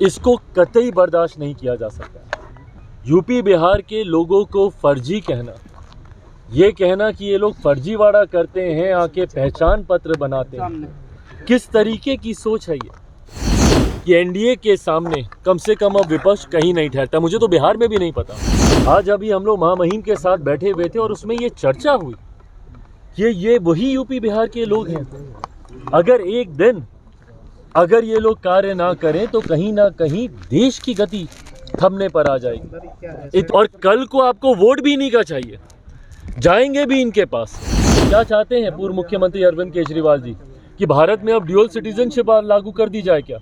इसको कतई बर्दाश्त नहीं किया जा सकता। यूपी बिहार के लोगों को फर्जी कहना, ये कहना कि ये लोग फर्जीवाड़ा करते हैं, आके पहचान पत्र बनाते हैं, किस तरीके की सोच है ये कि एनडीए के सामने कम से कम अब विपक्ष कहीं नहीं ठहरता। मुझे तो बिहार में भी नहीं पता। आज अभी हम लोग महामहिम के साथ बैठे हुए थे और उसमें ये चर्चा हुई कि ये वही यूपी बिहार के लोग हैं। अगर एक दिन अगर ये लोग कार्य ना करें तो कहीं ना कहीं देश की गति थमने पर आ जाएगी। और कल को आपको वोट भी इन्हीं का चाहिए, जाएंगे भी इनके पास। क्या चाहते हैं पूर्व मुख्यमंत्री अरविंद केजरीवाल जी कि भारत में अब ड्यूअल सिटीजनशिप लागू कर दी जाए क्या?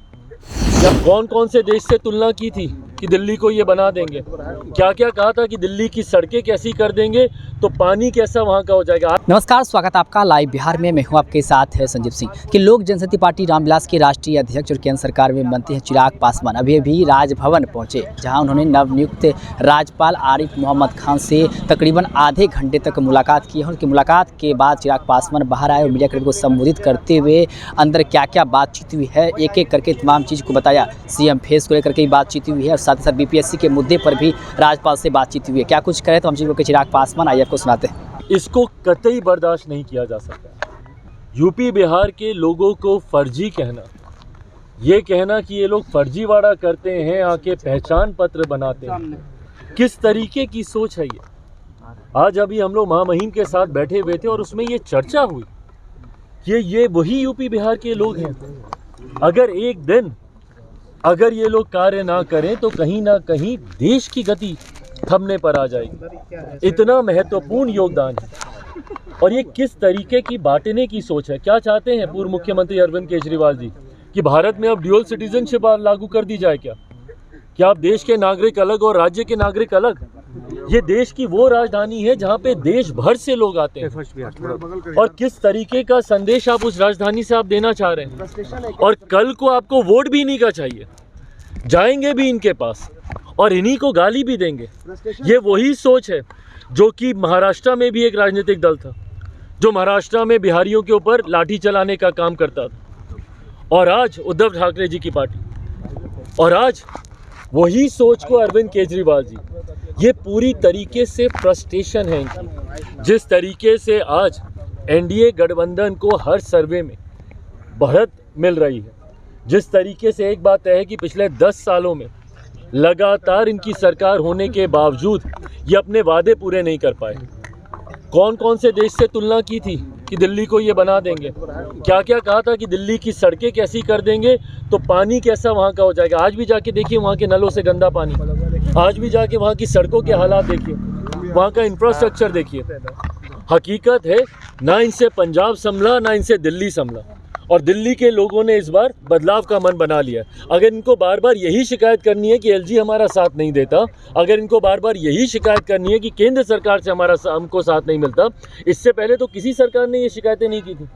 कौन कौन से देश से तुलना की थी कि दिल्ली को ये बना देंगे? क्या क्या कहा था कि दिल्ली की सड़कें कैसी कर देंगे तो पानी कैसा वहाँ का हो जाएगा। नमस्कार, स्वागत है आपका लाइव बिहार में। मैं हूँ आपके साथ है संजीव सिंह। कि लोक जनशक्ति पार्टी रामविलास के राष्ट्रीय अध्यक्ष और केंद्र सरकार में मंत्री हैं चिराग पासवान अभी राजभवन पहुँचे, जहाँ उन्होंने नवनियुक्त राज्यपाल आरिफ मोहम्मद खान से तकरीबन आधे घंटे तक मुलाकात की है। उनकी मुलाकात के बाद चिराग पासवान बाहर आए और मीडिया कर्मी को संबोधित करते हुए अंदर क्या क्या बातचीत हुई है एक एक करके तमाम चीज़ को बताया। सीएम फेस को लेकर के बातचीत हुई है और साथ ही साथ बीपीएससी के मुद्दे पर भी राज्यपाल से बातचीत हुई है। क्या कुछ कहे तो हम चीज़ों के चिराग पासवान आइए आपको सुनाते हैं। इसको कतई बर्दाश्त नहीं किया जा सकता। यूपी बिहार के लोगों को फर्जी कहना, ये कहना कि ये लोग फर्जीवाड़ा करते हैं, आके पहचान पत्र बनाते हैं, किस तरीके की सोच है ये? आज अभी हम लोग महामहिम के साथ बैठे हुए थे और उसमें ये चर्चा हुई कि ये वही यूपी बिहार के लोग हैं। अगर एक दिन अगर ये लोग कार्य ना करें तो कहीं ना कहीं देश की गति थमने पर आ जाएगी। इतना महत्वपूर्ण योगदान है और ये किस तरीके की बांटने की सोच है। क्या चाहते हैं पूर्व मुख्यमंत्री अरविंद केजरीवाल जी कि भारत में अब ड्यूअल सिटीजनशिप लागू कर दी जाए क्या? क्या आप देश के नागरिक अलग और राज्य के नागरिक अलग? ये देश की वो राजधानी है जहाँ पे देश भर से लोग आते हैं और किस तरीके का संदेश आप उस राजधानी से आप देना चाह रहे हैं। और कल को आपको वोट भी इन्हीं का चाहिए, जाएंगे भी इनके पास और इन्हीं को गाली भी देंगे। ये वही सोच है जो कि महाराष्ट्र में भी एक राजनीतिक दल था, जो महाराष्ट्र में बिहारियों के ऊपर लाठी चलाने का काम करता था, और आज उद्धव ठाकरे जी की पार्टी, और आज वही सोच को अरविंद केजरीवाल जी। ये पूरी तरीके से फ्रस्ट्रेशन है इनकी। जिस तरीके से आज एनडीए गठबंधन को हर सर्वे में बढ़त मिल रही है, जिस तरीके से एक बात है कि पिछले 10 सालों में लगातार इनकी सरकार होने के बावजूद ये अपने वादे पूरे नहीं कर पाए। कौन कौन से देश से तुलना की थी कि दिल्ली को ये बना देंगे? क्या क्या कहा था कि दिल्ली की सड़कें कैसी कर देंगे तो पानी कैसा वहाँ का हो जाएगा। आज भी जाके देखिए वहाँ के नलों से गंदा पानी, आज भी जाके वहाँ की सड़कों के हालात देखिए, वहाँ का इंफ्रास्ट्रक्चर देखिए। हकीकत है ना इनसे पंजाब संभला ना इनसे दिल्ली संभला, और दिल्ली के लोगों ने इस बार बदलाव का मन बना लिया। अगर इनको बार बार यही शिकायत करनी है कि एलजी हमारा साथ नहीं देता, अगर इनको बार बार यही शिकायत करनी है कि केंद्र सरकार से हमको साथ नहीं मिलता, इससे पहले तो किसी सरकार ने ये शिकायतें नहीं की थी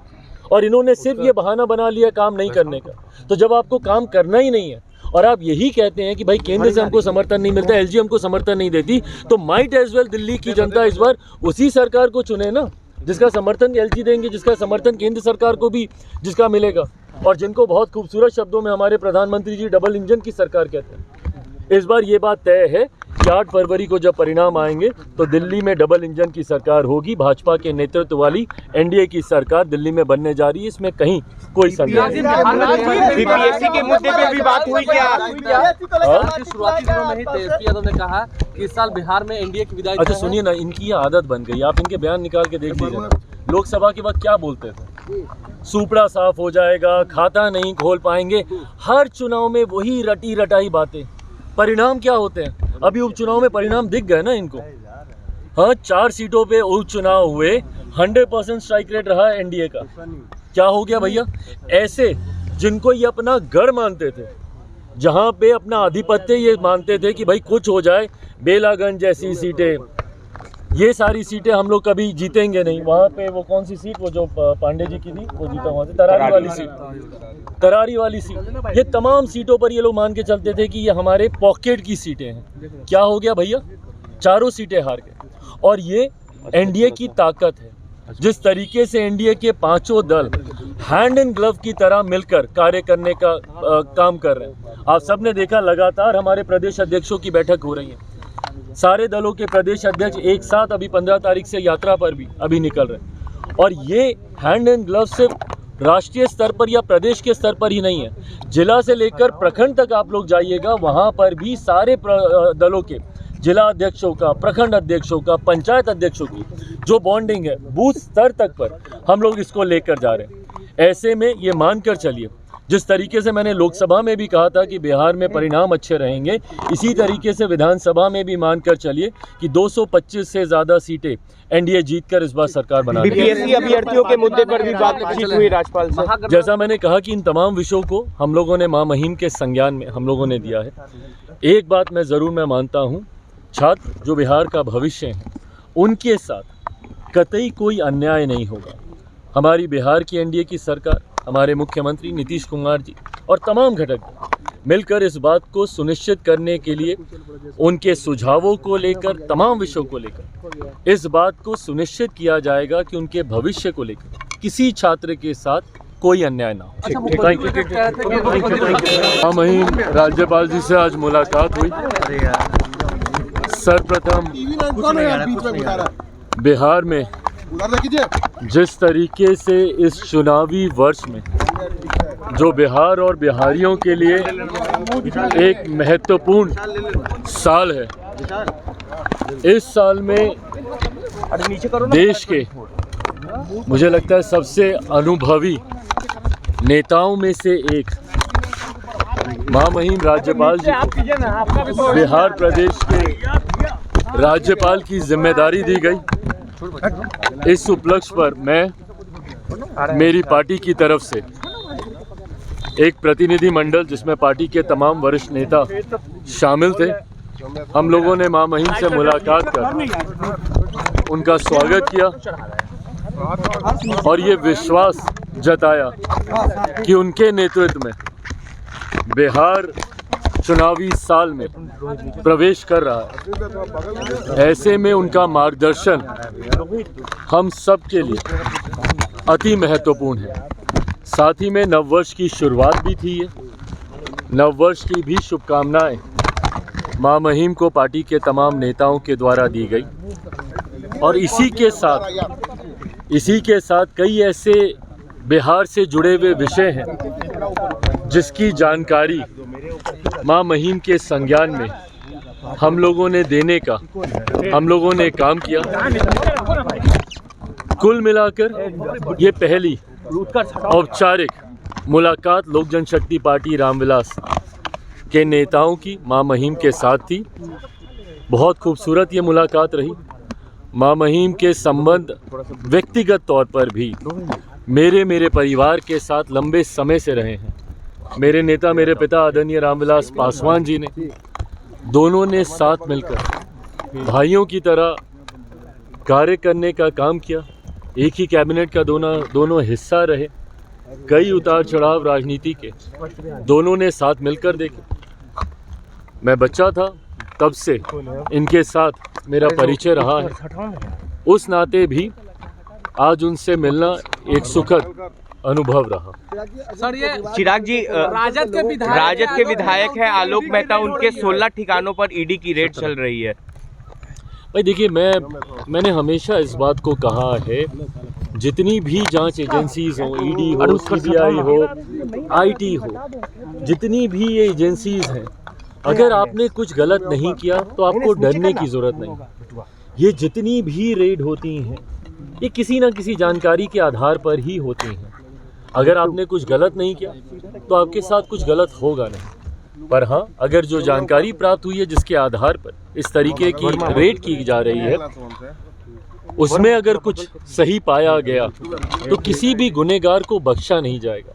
और इन्होंने सिर्फ ये बहाना बना लिया काम नहीं करने का। तो जब आपको काम करना ही नहीं है और आप यही कहते हैं कि भाई केंद्र से हमको समर्थन नहीं मिलता, एलजी हमको समर्थन नहीं देती, तो माइट एज वेल दिल्ली की जनता इस बार उसी सरकार को चुने ना जिसका समर्थन एलजी देंगे, जिसका समर्थन केंद्र सरकार को भी जिसका मिलेगा, और जिनको बहुत खूबसूरत शब्दों में हमारे प्रधानमंत्री जी डबल इंजन की सरकार कहते हैं। इस बार ये बात तय है कि 8 फरवरी को जब परिणाम आएंगे तो दिल्ली में डबल इंजन की सरकार होगी। भाजपा के नेतृत्व वाली एनडीए की सरकार दिल्ली में बनने जा रही है, इसमें कहीं कोई संदेह नहीं। बीपीएससी के मुद्दे पे भी बात हुई क्या? शुरुआती दिनों में ही तेजस्वी यादव ने कहा कि इस साल बिहार में एनडीए की विदाई। अच्छा सुनिए ना, इनकी ये आदत बन गई, आप इनके बयान निकाल के देख लीजिए ना। लोकसभा के वक्त क्या बोलते थे? सुपड़ा साफ हो जाएगा, खाता नहीं खोल पाएंगे। हर चुनाव में वही रटी रटाई बातें। परिणाम क्या होते हैं? अभी उपचुनाव में परिणाम दिख गए ना इनको। हाँ, 4 सीटों पे उपचुनाव हुए, 100% स्ट्राइक रेट रहा एनडीए का। क्या हो गया भैया? ऐसे जिनको ये अपना गढ़ मानते थे, जहाँ पे अपना आधिपत्य ये मानते थे कि भाई कुछ हो जाए, बेलागंज जैसी सीटें, ये सारी सीटें हम लोग कभी जीतेंगे नहीं। वहाँ पे वो कौन सी सीट, वो जो पांडे जी की थी, वो जीता वहाँ से, तरारी वाली सीट। ये तमाम सीटों पर ये लोग मान के चलते थे कि ये हमारे पॉकेट की सीटें हैं। क्या हो गया भैया? 4 सीटें हार गए। और ये एनडीए की ताकत है जिस तरीके से एनडीए के पांचों दल हैंड एंड ग्लव की तरह मिलकर कार्य करने का काम कर रहे हैं। आप सबने देखा लगातार हमारे प्रदेश अध्यक्षों की बैठक हो रही है। सारे दलों के प्रदेश अध्यक्ष एक साथ अभी 15 तारीख से यात्रा पर भी अभी निकल रहे हैं। और ये हैंड एंड ग्लव सिर्फ राष्ट्रीय स्तर पर या प्रदेश के स्तर पर ही नहीं है, जिला से लेकर प्रखंड तक आप लोग जाइएगा, वहाँ पर भी सारे दलों के जिला अध्यक्षों का, प्रखंड अध्यक्षों का, पंचायत अध्यक्षों की जो बॉन्डिंग है बूथ स्तर तक पर हम लोग इसको लेकर जा रहे हैं। ऐसे में ये मानकर चलिए, जिस तरीके से मैंने लोकसभा में भी कहा था कि बिहार में परिणाम अच्छे रहेंगे, इसी तरीके से विधानसभा में भी मानकर चलिए कि 225 से ज़्यादा सीटें एनडीए जीतकर इस बार सरकार बना रही है। बीपीएससी अभ्यर्थियों के मुद्दे पर भी बातचीत हुई राज्यपाल से। जैसा मैंने कहा कि इन तमाम विषयों को हम लोगों ने मां महिम के संज्ञान में हम लोगों ने दिया है। एक बात मैं मानता हूँ, छात्र जो बिहार का भविष्य है उनके साथ कतई कोई अन्याय नहीं होगा। हमारी बिहार की एनडीए की सरकार, हमारे मुख्यमंत्री नीतीश कुमार जी और तमाम घटक मिलकर इस बात को सुनिश्चित करने के लिए, उनके सुझावों को लेकर, तमाम विषयों को लेकर इस बात को सुनिश्चित किया जाएगा कि उनके भविष्य को लेकर किसी छात्र के साथ कोई अन्याय ना हो। मां महिम राज्यपाल जी से आज मुलाकात हुई। सर्वप्रथम बिहार में जिस तरीके से इस चुनावी वर्ष में जो बिहार और बिहारियों के लिए एक महत्वपूर्ण साल है, इस साल में देश के मुझे लगता है सबसे अनुभवी नेताओं में से एक मां महिम राज्यपाल जी को बिहार प्रदेश के राज्यपाल की जिम्मेदारी दी गई। इस उपलक्ष्य पर मैं मेरी पार्टी की तरफ से एक प्रतिनिधि मंडल जिसमें पार्टी के तमाम वरिष्ठ नेता शामिल थे, हम लोगों ने मां महिम से मुलाकात कर उनका स्वागत किया और ये विश्वास जताया कि उनके नेतृत्व में बिहार चुनावी साल में प्रवेश कर रहा है। ऐसे में उनका मार्गदर्शन हम सब के लिए अति महत्वपूर्ण है। साथ ही में नववर्ष की शुरुआत भी थी। ये नववर्ष की भी शुभकामनाएं मां महिम को पार्टी के तमाम नेताओं के द्वारा दी गई और इसी के साथ कई ऐसे बिहार से जुड़े हुए विषय हैं जिसकी जानकारी मां महिम के संज्ञान में हम लोगों ने देने का हम लोगों ने काम किया। कुल मिलाकर ये पहली औपचारिक मुलाकात लोक जनशक्ति पार्टी रामविलास के नेताओं की मां महिम के साथ थी। बहुत खूबसूरत ये मुलाकात रही। मां महिम के संबंध व्यक्तिगत तौर पर भी मेरे परिवार के साथ लंबे समय से रहे हैं। मेरे नेता, मेरे पिता आदरणीय रामविलास पासवान जी ने, दोनों ने साथ मिलकर भाइयों की तरह कार्य करने का काम किया। एक ही कैबिनेट का दोनों हिस्सा रहे। कई उतार चढ़ाव राजनीति के दोनों ने साथ मिलकर देखे। मैं बच्चा था तब से इनके साथ मेरा परिचय रहा है। उस नाते भी आज उनसे मिलना एक सुखद अनुभव रहा। सर, ये चिराग जी राजद के विधायक है आलोक मेहता, उनके 16 ठिकानों पर ईडी की रेड चल रही है। भाई देखिए, मैंने हमेशा इस बात को कहा है, जितनी भी जांच एजेंसीज हो, ईडी हो, सीबीआई हो, आईटी हो, जितनी भी ये एजेंसीज हैं, अगर आपने कुछ गलत नहीं किया तो आपको डरने की ज़रूरत नहीं। ये जितनी भी रेड होती हैं ये किसी ना किसी जानकारी के आधार पर ही होती हैं। अगर आपने कुछ गलत नहीं किया तो आपके साथ कुछ गलत होगा नहीं। पर हाँ, अगर जो जानकारी प्राप्त हुई है जिसके आधार पर इस तरीके की रेड की जा रही है, उसमें अगर कुछ सही पाया गया तो किसी भी गुनहगार को बख्शा नहीं जाएगा।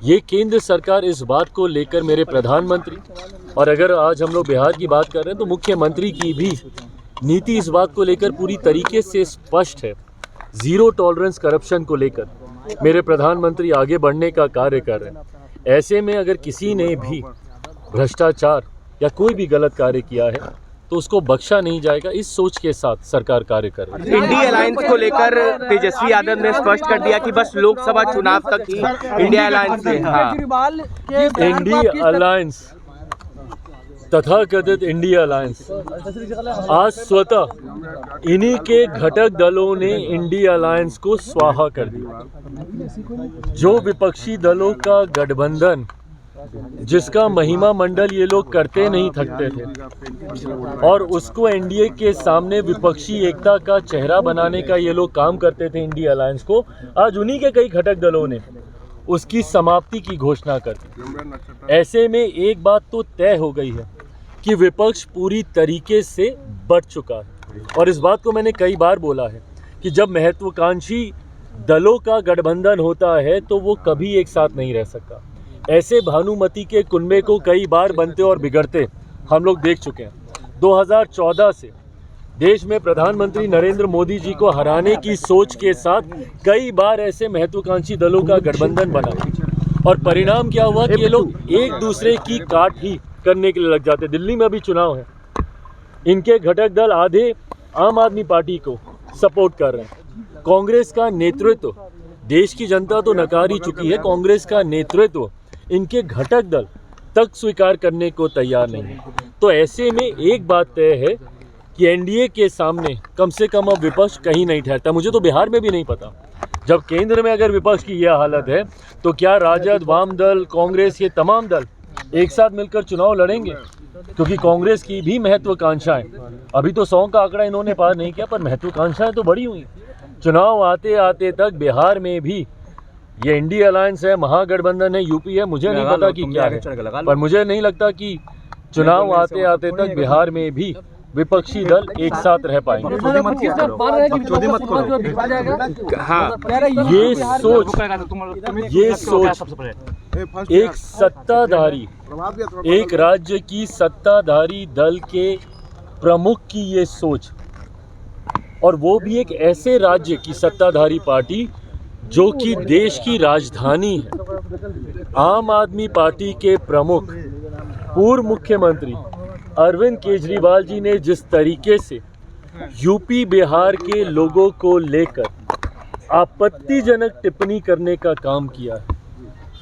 ये केंद्र सरकार इस बात को लेकर, मेरे प्रधानमंत्री, और अगर आज हम लोग बिहार की बात कर रहे हैं तो मुख्यमंत्री की भी नीति इस बात को लेकर पूरी तरीके से स्पष्ट है। ज़ीरो टॉलरेंस करप्शन को लेकर मेरे प्रधानमंत्री आगे बढ़ने का कार्य कर रहे हैं। ऐसे में अगर किसी ने भी भ्रष्टाचार या कोई भी गलत कार्य किया है तो उसको बख्शा नहीं जाएगा। इस सोच के साथ सरकार कार्य कर रही है। इंडिया अलायंस को लेकर तेजस्वी यादव ने स्पष्ट कर दिया कि बस लोकसभा चुनाव तक ही इंडिया अलायंस है। हाँ। इंडिया अलायंस, तथाकथित इंडिया अलायंस, आज स्वतः इन्हीं के घटक दलों ने इंडिया अलायंस को स्वाहा कर दिया। जो विपक्षी दलों का गठबंधन, जिसका महिमा मंडल ये लोग करते नहीं थकते थे, और उसको एनडीए के सामने विपक्षी एकता का चेहरा बनाने का ये लोग काम करते थे इंडिया अलायंस को, आज उन्हीं के कई घटक दलों ने उसकी समाप्ति की घोषणा कर दी। ऐसे में एक बात तो तय हो गई है कि विपक्ष पूरी तरीके से बढ़ चुका है, और इस बात को मैंने कई बार बोला है कि जब महत्वाकांक्षी दलों का गठबंधन होता है तो वो कभी एक साथ नहीं रह सकता। ऐसे भानुमति के कुनबे को कई बार बनते और बिगड़ते हम लोग देख चुके हैं। 2014 से देश में प्रधानमंत्री नरेंद्र मोदी जी को हराने की सोच के साथ कई बार ऐसे महत्वाकांक्षी दलों का गठबंधन बना, और परिणाम क्या हुआ कि ये लोग एक दूसरे की काट ही करने के लिए लग जाते। दिल्ली में अभी चुनाव है, इनके घटक दल आधे आम आदमी पार्टी को सपोर्ट कर रहे हैं। कांग्रेस का नेतृत्व, देश की जनता तो नकार ही चुकी है, कांग्रेस का नेतृत्व इनके घटक दल तक स्वीकार करने को तैयार नहीं है। तो ऐसे में एक बात तय है कि एनडीए के सामने कम से कम अब विपक्ष कहीं नहीं ठहरता। मुझे तो बिहार में भी नहीं पता, जब केंद्र में अगर विपक्ष की यह हालत है तो क्या राजद, वाम दल, कांग्रेस, ये तमाम दल एक साथ मिलकर चुनाव लड़ेंगे? क्योंकि कांग्रेस की भी महत्वाकांक्षाएं, अभी तो 100 का आंकड़ा इन्होंने पार नहीं किया, पर महत्वाकांक्षाएं तो बड़ी हुई। चुनाव आते आते तक बिहार में भी ये इंडिया अलायंस है, महागठबंधन है, यूपी है, मुझे नहीं पता कि क्या है, पर मुझे नहीं लगता कि चुनाव आते आते तक बिहार में भी विपक्षी दल एक साथ रह पाएंगे। हाँ। ये सोच एक सत्ताधारी, एक राज्य की सत्ताधारी दल के प्रमुख की ये सोच, और वो भी एक ऐसे राज्य की सत्ताधारी पार्टी जो कि देश की राजधानी है। आम आदमी पार्टी के प्रमुख पूर्व मुख्यमंत्री अरविंद केजरीवाल जी ने जिस तरीके से यूपी बिहार के लोगों को लेकर आपत्तिजनक टिप्पणी करने का काम किया है।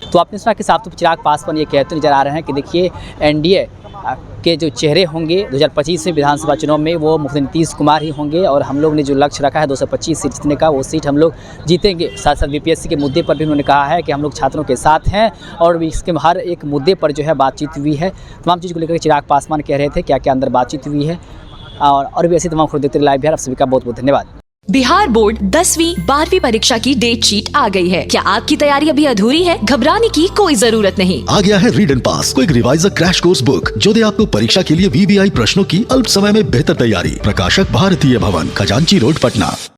तो आपने सुना कि साफ तो चिराग पासवान ये कहते नजर आ रहे हैं कि देखिए एनडीए के जो चेहरे होंगे 2025 में विधानसभा चुनाव में वो मुख्यमंत्री नीतीश कुमार ही होंगे, और हम लोग ने जो लक्ष्य रखा है 225 सीट जीतने का, वो सीट हम लोग जीतेंगे। साथ साथ बीपीएससी के मुद्दे पर भी उन्होंने कहा है कि हम लोग छात्रों के साथ हैं, और इसके हर एक मुद्दे पर जो है बातचीत हुई है। तमाम चीज़ को लेकर चिराग पासवान कह रहे थे क्या क्या अंदर बातचीत हुई है, और भी ऐसी तमाम खबर देखते लाइव बिहार। आप सभी का बहुत बहुत धन्यवाद। बिहार बोर्ड 10वीं 12वीं परीक्षा की डेट शीट आ गई है। क्या आपकी तैयारी अभी अधूरी है? घबराने की कोई जरूरत नहीं। आ गया है read and pass quick reviser crash course book, जो दे आपको परीक्षा के लिए वीवीआई प्रश्नों की अल्प समय में बेहतर तैयारी। प्रकाशक भारतीय भवन, खजांची रोड, पटना।